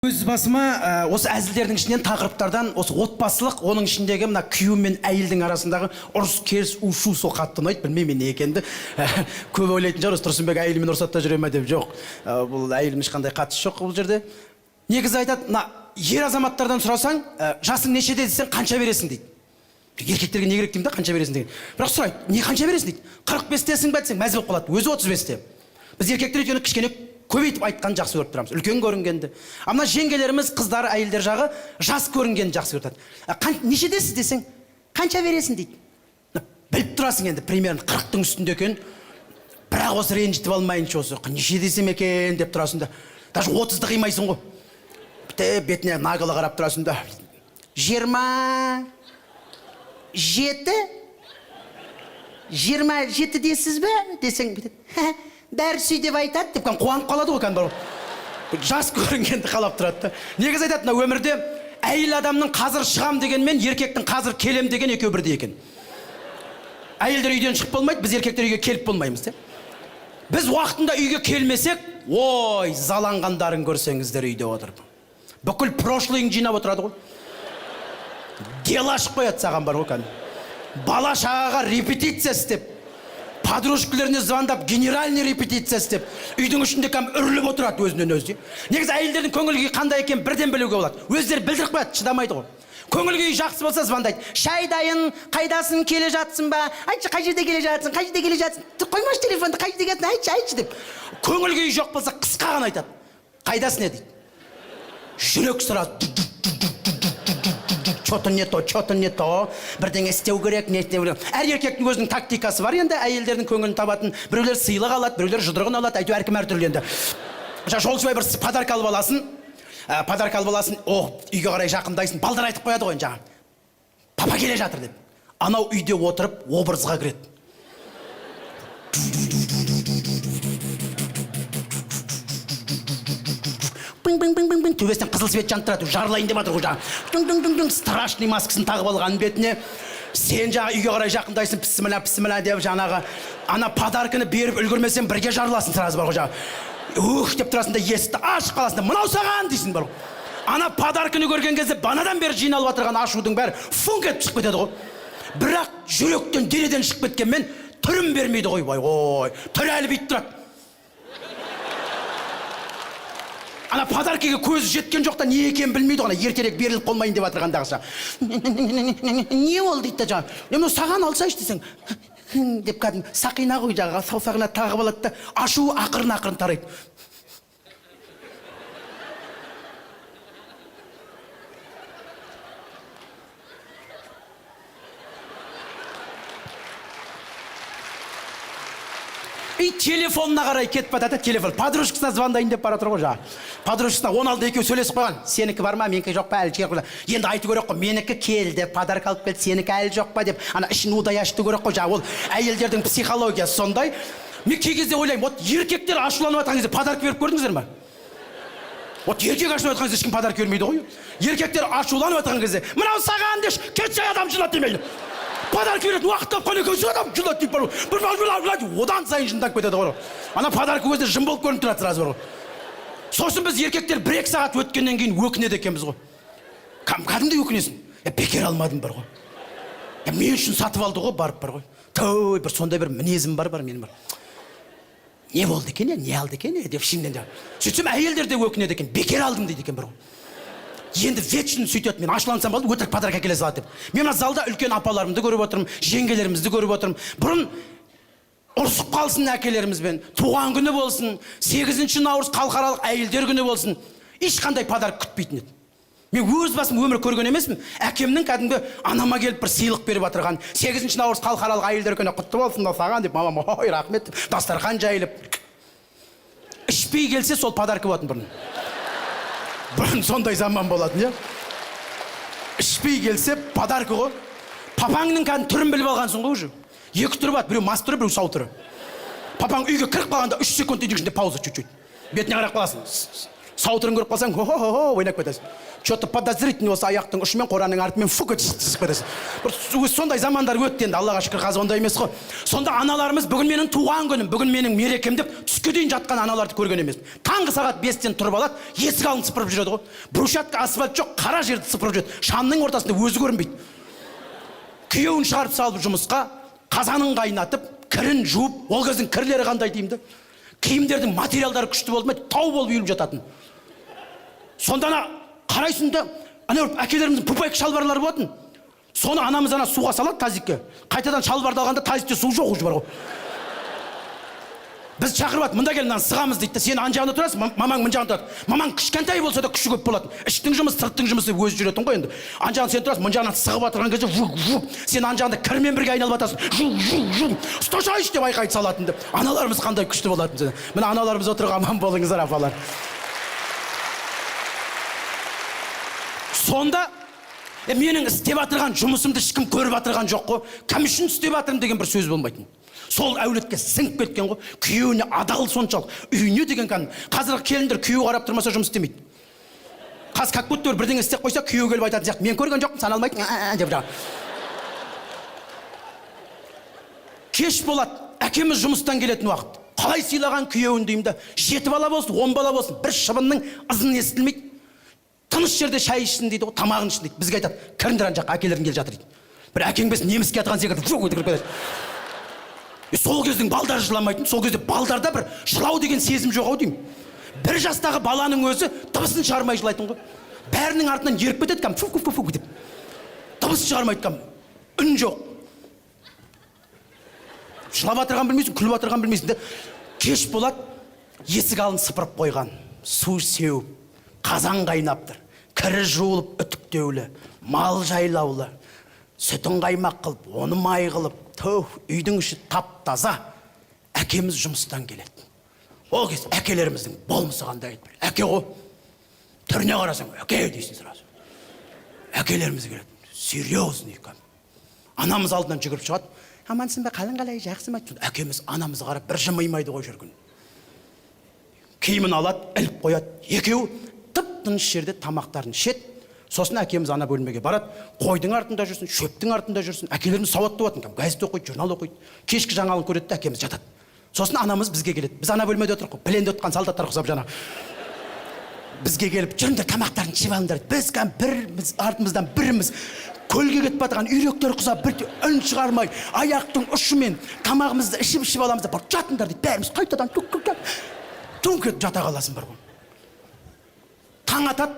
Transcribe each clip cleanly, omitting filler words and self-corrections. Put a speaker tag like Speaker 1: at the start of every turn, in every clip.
Speaker 1: Өз басыма осы әзілдердің ішінен тақырыптардан осы отбасылық, оның ішіндегі мына күйеу мен әйелдің арасындағы ұрыс керіс ушу сол қатты ұнайды. Білмеймін не екенді. Көп ойлайтын шығар, осы Тұрсынбек әйелімен ұрсатта жүре ме деп. Жоқ, бұл әйелім ешқандай қатысы жоқ бұл жерде. Негізі айтады, мына ер азаматтардан сұрасаң, жасың нешеде десең қанша бересің дейді. Еркектерге не керек деймін да, қанша бересің деген. Бірақ сұрайды, не қанша бересің дейді. 45-тесің ба десең, мәз болып қалады. Өзі 35-те. Біз еркектер өйткені кішкене көбейтіп айтқан жақсы көріп тұрамыз. Үлкен көрінгенді. Ана жеңгелеріміз, қыздар, әйелдер жағы жас көрінгенді жақсы көріп тұрады. Нешедесіз десең, қанша бересің дейді. Біліп тұрасың енді, примерно 40-тың үстінде екен. Бірақ осы ренжітіп алмайыншы осы. Неше десем екен деп тұрасың да. Даже 30-ды қимайсың ғой. Бетіне нағылы қарап тұрасың да. 27 дейсіз бе? Десең, бәрі сүй деп айтады деп қуанып қалады ғой кәндір. Жас көрінгенді қалап тұрады. Негіз айтады, мына өмірде әйел адамның қазір шығам дегенмен еркектің қазір келем деген екеу бірдей екен. Әйелдер үйден шығып болмайды, біз еркектер үйге келіп болмаймыз. Біз уақытында үйге келмесек, ой, заланғандарын көрсеңіздер үйде отырып. Бүкіл прошлыйың жинап отырады ғой. Дело ашып қояды саған бар ғой кәндір. Бала шағаға репетиция істеп, подружкаларына звондап, генеральный репетиция істеп, үйдің ішінде кәм үрліп отырады өзінен өзі. Негізі әйелдердің көңіл күйі қандай екен бірден білуге болады. Өздері білдіріп қояды, шыдамайды ғой. Көңіл күйі жақсы болса звондайды. Шай дайын, қайдасың, келе жатсың ба? Айтшы, қай жерде келе жатсың? Қай жерде келе жатсың? Қоймашы телефонды, қай жерде келесің? Айтшы деп. Көңіл күйі жоқ болса қысқа ғана айтады. Қайдасың не дейді? Жүрек сұрады. Что-то не то, бірдеңе істеу керек, не істеу керек. Әр еркектің өзінің тактикасы бар енді, әйелдердің көңілін табатын. Біреулер сыйлық алады, біреулер жұдырығын алады, әйтеуір әркім әртүрлі енді. Жолшыбай бір подарка алып аласың. Үйге қарай жақындайсың, балдар айтып қояды ғой жаңа. Папа келе жатыр деп. Анау үйде отырып, образға кіреді. Пың-пың-пың-пың-пың, төбесінен қызыл свет жанып тұрады, жарылайын деп жатыр ғой жаңа. Страшный маскасын тағып алған бетіне. Сен жаңа үйге қарай жақындайсың, пісіміла деп жаңағы. Ана подарканы беріп үлгірмесен бірге жарыласың сразу бар ғой жаңа. Деп тұрасың да есікті ашып қаласың да, мынау саған дейсің бар ғой. Ана подарканы көрген кезде банадан бері жиналып отырған ашудың бәрі функ етіп шығып кетеді ғой. Бірақ жүректен, денеден шығып кеткенмен түрін бермейді ғой, ой, түрі әлі бүйтіп тұрады. Ана подаркеге көзі жеткен жоқта не екен білмейді ғой, ертерек беріліп қолмайын деп отырғандағыша. Не ол дейді жаңа. Мен саған алсайшы десең, деп кәдім сақина ғой жаңа, саусағына тағып алады да, ашу ақырын тарайды. Телефонына қарай кетіп батады, телефон. Подружкасына звондайын деп бара тұр ғой жаңа. Подружкасына 16 екеу сөйлесіп қойған. Сенікі бар ма, менікі жоқ па, әлі жер қойды. Енді айту керек қой, менікі келді, подарка алып келді, сенікі әлі жоқ па деп. Ана ішін удай ашты керек қой жаңа. Ол әйелдердің психологиясы сондай. Мен кей кезде ойлаймын, вот еркектер ашуланып жатқан кезде подарка беріп көрдіңіздер ме? Вот еркек ашуланып жатқан кезде ешкім подарка бермейді ғой. Еркектер ашуланып жатқан кезде, мынау саған деш, кетші адам жылат демейді. Подарка беретін уақытта қойны көзі адам жылат дейіп бар. Одан сайын жындап кетеді ғой. Ана подарка өзінде жын болып көрініп тұрады сразу бар ғой. Сосын біз еркектер 1-2 сағат өткеннен кейін өкінеді екенбіз ғой. Кәдімдей өкінесің. Бекер алмадым бар ғой. Мен үшін сатып алды ғой, барып бар ғой. Той, бір сондай бір мінезім бар менің бар. Не болды екен, не алды екен деп ішімнен де. Сөйтсем әйелдер де өкінеді екен, бекер алдым дейді екен бар ғой. Енді вечно сөйтеді, мен ашылансам болды, өтірік подарка әкеле салады деп. Мен мына залда үлкен апаларымды көріп отырмын, жеңгелерімізді көріп отырмын. Бұрын ұрысып қалсын әкелерімізбен, туған күні болсын, 8 наурыз халықаралық әйелдер күні болсын, ешқандай подарка күтпейтін еді. Мен өз басым өмір көрген емеспін. Әкемнің кәдімгі анама келіп бір сыйлық беріп отырған. 8 наурыз халықаралық әйелдер күні құтты болсын саған деп, мамам, ой, рахмет деп, дастархан жайылып. Ішпей келсе сол подарка болатын бұрын. Бұрын сондай заман болатын, я? Ішпей келсе подарка ғой. Папаңның кәдім түрін біліп алғансың ғой уже. 2 түрі бат, біреу мас түрі, біреу сау түрі. Папаң үйге кіріп қалғанда 3 секунд үйдің ішінде пауза чуть-чуть. Бетіне қарап қаласың. сауытырын көріп қалсаң, хо-хо-хо ойнап кетесің. Что-то подозрительный осы аяқтың ұшымен қораның артымен фук түсіп кетесің. Сондай замандар өтті енді, Аллаға шүкір, қазір ондай емес қой. Сонда аналарымыз бүгін менің туған күнім, бүгін менің мерекем деп түске дейін жатқан аналарды көрген емес. Таңғы сағат 5-тен тұрып алады, есік алдын сыпырып жүреді ғой. Брусчатка асфальт жоқ, қара жерді сыпырып жүреді. Шамның ортасында өзі көрінбейді. Күйеуін шығарып салып жұмысқа, қазанын қайнатып, кірін жуып, ол кездің кірлері қандай деймді. Киімдердің материалдары күшті болмайды, тау болып үйіліп жататын. Сонда қарайсың да, әкелеріміздің пупайық шалбарлары болатын. Соны анамыз суға салады тазикке. Қайтадан шалбарды алғанда тазикте су жоқ уже бар ғой. Біз шақырып, мында кел, сығамыз дейді. Сен ан жағында тұрасың, мамаң мын жағында тұрады. Мамаң кішкентай болса да күші көп болады. Іштің жұмысы, сырттың жұмысы өзі жүретін ғой енді. Ан жағында сен тұрасың, мын жағынан сығып отырған кезде жук. Сен ан жағында кірмен бірге айналып жатасың. Жук. Ұсташайшы деп айқайды салатын деп. Аналарымыз қандай күшті болатын. Міне аналарымыз отырған аман болыңыздар, апалар. Сонда менің істеп атырған жұмысымды ешкім көріп атырған жоқ қой. Кім үшін істеп атырым деген бір сөз болмайтын. Сол әулетке сіңіп кеткен ғой. Күйеуіне адал соншалық. Үйіне деген қазіргі келіндер күйеу қарап тұрмаса жұмыс істемейді. Қазір как будто бірдеңе істеп қойса, күйеу келіп айтатын сияқты, мен көрген жоқпын, сен алмайтын деп жаңа. Кеш болады, әкеміз жұмыстан келетін уақыт. Қалай сыйлаған күйеуін деймді. 7 бала болсын, 10 бала болсын, бір шыбынның ызын естілмейді. Тыныш жерде шай ішсін дейді, тамағын ішсін дейді. Бізге айтады, кіріңдер ан жаққа, әкелерің келіп жатыр дейді. Бір әкең бес неміске атқан секілді жоқ өтіп кіріп кетеді. Сол кездің балдар жыламайтын, сол кезде балдарда бір жылау деген сезім жоқ ау деймін. Бір жастағы баланың өзі дыбысын шығармай жылайтын ғой. Бәрінің артынан еріп кетеді кәм, фу деп. Дыбысын шығармайды кәм, үн жоқ. Жылап атырған білмейсің, күліп атырған білмейсің де. Кеш болады, есік алдын сыпырып қойған, су сеуіп, қазан қайнаптыр, кірі жуылып үтіктеулі, мал жайлаулы, сүтін қаймақ қылып, оны май қылып, үйдің іші тап-таза. Әкеміз жұмыстан келеді. Ол кез әкелеріміздің болмысы қандай еді. Әке ғой, түріне қарасаң, әке дейсің сразу. Әкелеріміз келеді, серьезный екен. Анамыз алдынан жүгіріп шығады. Амансың ба, қалай, жақсы ма? Әкеміз анамызға қарап бір жымаймайды ғой жүрген. Киімін алады, іліп қояды. Екеуі тып-тыныш жерде тамақтарын ішеді. Сосын әкеміз ана бөлмеге барады, қойдың артында жүрсін, шөптің артында жүрсін. Әкелеріміз сауатты болатын, газет оқиды, журнал оқиды. Кешкі жаңалығын көреді де әкеміз жатады. Сосын анамыз бізге келеді. Біз ана бөлмеде отырық қой, пленде отқан солдаттар құсап жана. Бізге келіп, жүріңдер тамақтарын жеп алыңдар. Біз біріміз артымыздан біріміз көлге кетіп батырған үйректер құсап, бір үн шығармай, аяқтың ұшымен тамағымызды ішіп аламыз да, бар жатыңдар дейді. Бәріміз қайтадан түнкет жата қаласын бар ғой. Таң атады,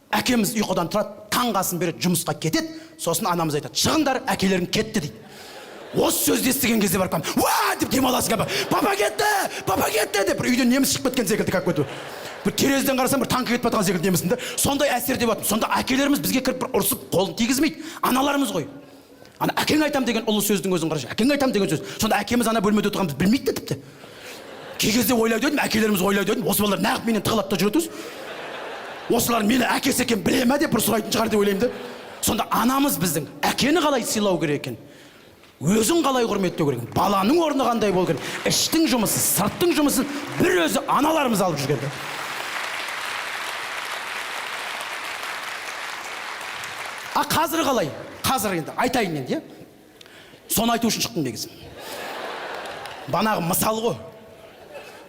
Speaker 1: әкеміз ұйқыдан тұрады, таңғасын береді, жұмысқа кетеді. Сосын анамыз айтады, шығыңдар, әкелерің кетті дейді. Осы сөзді естіген кезде барып қалып, уа деп демаласың кәпі, папа кетті деп, бір үйден неміс шығып кеткен секілді как көту. Бір терезеден қарасам, бір танкі кетіп батқан секілді немісінде. Сондай әсер деп атым. Сонда әкелеріміз бізге кіріп бір ұрсып, қолын тигізмейді. Аналарымыз ғой. Ана әкең айтам деген ұлы сөздің өзін қарашы. Әкең айтам деген сөз. Сонда әкеміз ана бөлмеде отырғанымыз білмейді тіпті. Кей кезде ойлайды едім, әкелеріміз ойлайды едім, осы балалар нағып менен тығылады да жүреді. Осылар мені әкесі екен біле ме деп бір сұрайтын шығар деп ойлаймын да. Сонда анамыз біздің әкені қалай сыйлау керек екен, өзін қалай құрметтеу керек екен, баланың орны қандай болу керек, іштің жұмысы, сырттың жұмысын бір өзі аналарымыз алып жүрген. Қазір қалай? Қазір енді айтайын енді, соны айту үшін шықтым негізі. Банағы мысал ғой.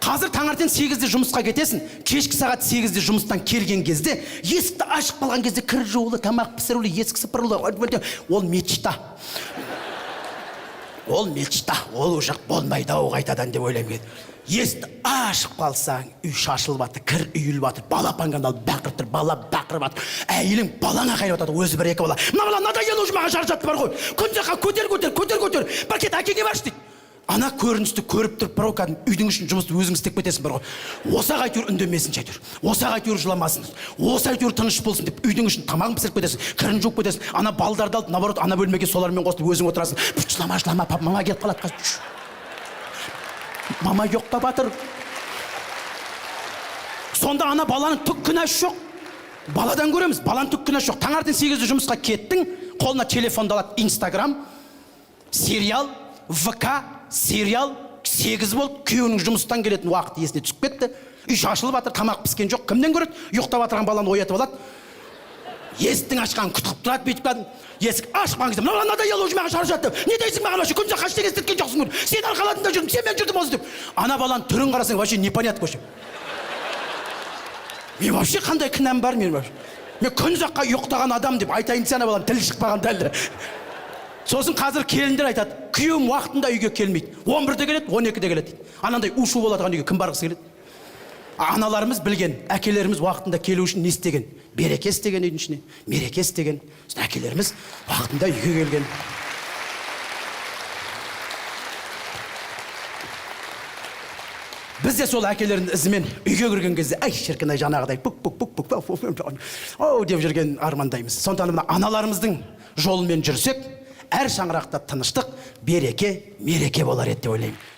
Speaker 1: Қазір таңертең 8-де жұмысқа кетесің, кешкі сағат 8-де жұмыстан келген кезде, есікті ашық қалған кезде кір жуылы, тамақ пісірулі, есік сыпырылы, ол мечта. Ол ұшақ болмайды ау қайтадан деп ойлаймын. Есікті ашық қалсаң, үй шашылып атыр, кір үйіліп атыр, бала паңғандал бақырып тұр, бала бақырып атыр. Әйелің балаңа қайрап атады, өзі бір екі бала. Мына бала надоело уже маған жаржатты бар ғой. Күн жаққа көтер. Бір кет әкеге баршы дейді. Ана көріністі көріп тұрып, бір кәдім үйдің үшін жұмысты өзің істеп кетесің бар ғой. Осақ әйтеуір үндемесін әйтеуір. Осақ әйтеуір жыламасын. Осы әйтеуір тыныш болсын деп үйдің үшін тамағын пісіріп кетесің, кірін жуып кетесің. Ана балдарды алып, наоборот, ана бөлмеге солармен қосылып өзің отырасың. Жылама, пап, мама келіп қалады. Мама жоқтап жатыр. Сонда ана баланың түк күнәсі жоқ. Баладан көреміз, баланың түк күнәсі жоқ. Таңертең 8-де жұмысқа кеттің, қолына телефонды алады, Инстаграм, сериал, ВК, сериал, 8 болды, күйеуінің жұмыстан келетін уақыт есіне түсіп кетті. үй шашылып жатыр, тамақ піскен жоқ, кімнен көреді? Ұйықтап жатырған баланы оятып алады. Есіктің ашқанын күтіп тұрады, бүйтіп қалды. Есік ашпаңыз деп, мынау надоело уже маған шаршады деп. Не дейсің маған вообще? Күнде қашты естеткен жоқсың ғой. Сен арқаладында жүрдің, сен мен жүрдім осы деп. Ана баланың түрін қарасаң вообще непонятно вообще. Мен вообще қандай кінәм бар мен вообще? Мен күн ұзаққа ұйықтаған адам деп айтайын десе ана баланың тілі шықпаған дәлді. Сосын қазір келіндер айтады, күйеуім уақытында үйге келмейді. 11-де келеді, 12-де келеді. Анандай у-шу болатыған үйге кім барғысы келеді? Аналарымыз білген, әкелеріміз уақытында келу үшін не істеген? Береке істеген үйдің ішіне, мереке істеген. Әкелеріміз уақытында үйге келген. Біз де сол әкелердің ізімен үйге кірген кезде, ай шіркін ай жаңағыдай оу деп жүрген армандаймыз. Сондықтан мына аналарымыздың жолымен жүрсек, әр шаңырақта тыныштық, береке, мереке болар еді деп ойлаймын.